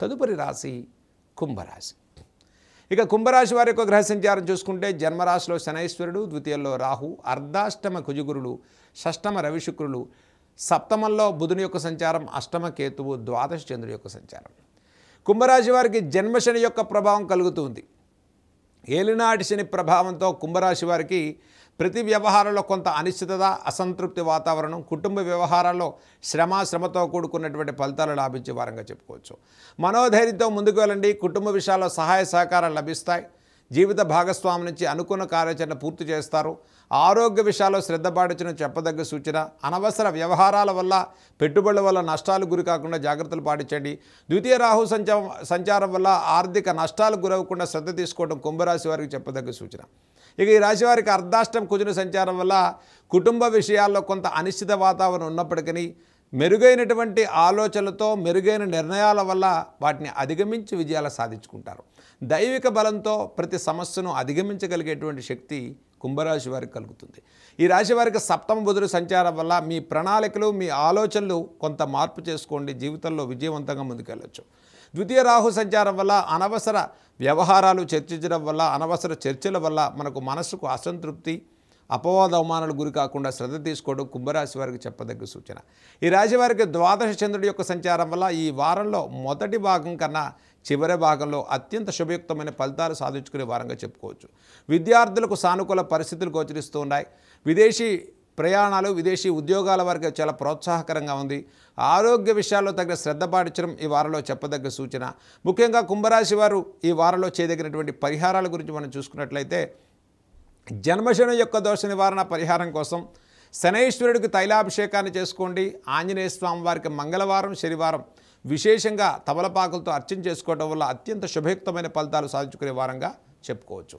తదుపరి రాశి కుంభరాశి. ఇక కుంభరాశి వారి యొక్క గ్రహ సంచారం చూసుకుంటే జన్మరాశిలో శనైశ్వరుడు, ద్వితీయంలో రాహు, అర్ధాష్టమ కుజగురుడు, షష్టమ రవిశుక్రులు, సప్తమంలో బుధుని యొక్క సంచారం, అష్టమ కేతువు, ద్వాదశ చంద్రుడి యొక్క సంచారం. కుంభరాశి వారికి జన్మశని యొక్క ప్రభావం కలుగుతుంది. ఏలినాటి శని ప్రభావంతో కుంభరాశి వారికి ప్రతి వ్యవహారంలో కొంత అనిశ్చితత, అసంతృప్తి వాతావరణం, కుటుంబ వ్యవహారాల్లో శ్రమతో కూడుకున్నటువంటి ఫలితాలు లాభించే వారంగా చెప్పుకోవచ్చు. మనోధైర్యంతో ముందుకు వెళ్ళండి. కుటుంబ విషయాల్లో సహాయ సహకారాలు లభిస్తాయి. జీవిత భాగస్వామి నుంచి అనుకున్న కార్యాచరణ పూర్తి చేస్తారు. ఆరోగ్య విషయాల్లో శ్రద్ధ పాటించడం చెప్పదగ్గ సూచన. అనవసర వ్యవహారాల వల్ల, పెట్టుబడుల వల్ల నష్టాలు గురి కాకుండా జాగ్రత్తలు పాటించండి. ద్వితీయ రాహు సంచారం వల్ల ఆర్థిక నష్టాలు గురవకుండా శ్రద్ధ తీసుకోవడం కుంభరాశి వారికి చెప్పదగ్గ సూచన. ఇక ఈ రాశి వారికి అర్ధాష్టం కుజుని సంచారం వల్ల కుటుంబ విషయాల్లో కొంత అనిశ్చిత వాతావరణం ఉన్నప్పటికీ మెరుగైనటువంటి ఆలోచనలతో, మెరుగైన నిర్ణయాల వల్ల వాటిని అధిగమించి విజయాలు సాధించుకుంటారు. దైవిక బలంతో ప్రతి సమస్యను అధిగమించగలిగేటువంటి శక్తి కుంభరాశి వారికి కలుగుతుంది. ఈ రాశి వారికి సప్తమ బుధుడు సంచారం వల్ల మీ ప్రణాళికలు, మీ ఆలోచనలు కొంత మార్పు చేసుకోండి. జీవితంలో విజయవంతంగా ముందుకెళ్ళచ్చు. ద్వితీయ రాహు సంచారం వల్ల అనవసర వ్యవహారాలు చర్చించడం వల్ల, అనవసర చర్చల వల్ల మనకు మనసుకు అసంతృప్తి, అపవాద అవమానాలు గురి కాకుండా శ్రద్ధ తీసుకోవడం కుంభరాశి వారికి చెప్పదగ్గ సూచన. ఈ రాశి వారికి ద్వాదశ చంద్రుడి యొక్క సంచారం వల్ల ఈ వారంలో మొదటి భాగం కన్నా చివరి భాగంలో అత్యంత శుభయుక్తమైన ఫలితాలు సాధించుకునే వారంగా చెప్పుకోవచ్చు. విద్యార్థులకు సానుకూల పరిస్థితులు గోచరిస్తూ ఉన్నాయి. విదేశీ ప్రయాణాలు, విదేశీ ఉద్యోగాల వారికి చాలా ప్రోత్సాహకరంగా ఉంది. ఆరోగ్య విషయాల్లో తగిన శ్రద్ధ పాటించడం ఈ వారంలో చెప్పదగ్గ సూచన. ముఖ్యంగా కుంభరాశి వారు ఈ వారంలో చేయదగినటువంటి పరిహారాల గురించి మనం చూసుకున్నట్లయితే జన్మశని యొక్క దోష నివారణ పరిహారం కోసం శనైశ్వరుడికి తైలాభిషేకాన్ని చేసుకోండి. ఆంజనేయ స్వామి వారికి మంగళవారం, శనివారం విశేషంగా తమలపాకులతో అర్చన చేసుకోవడం వల్ల అత్యంత శుభయుక్తమైన ఫలితాలు సాధించుకునే వారంగా చెప్పుకోవచ్చు.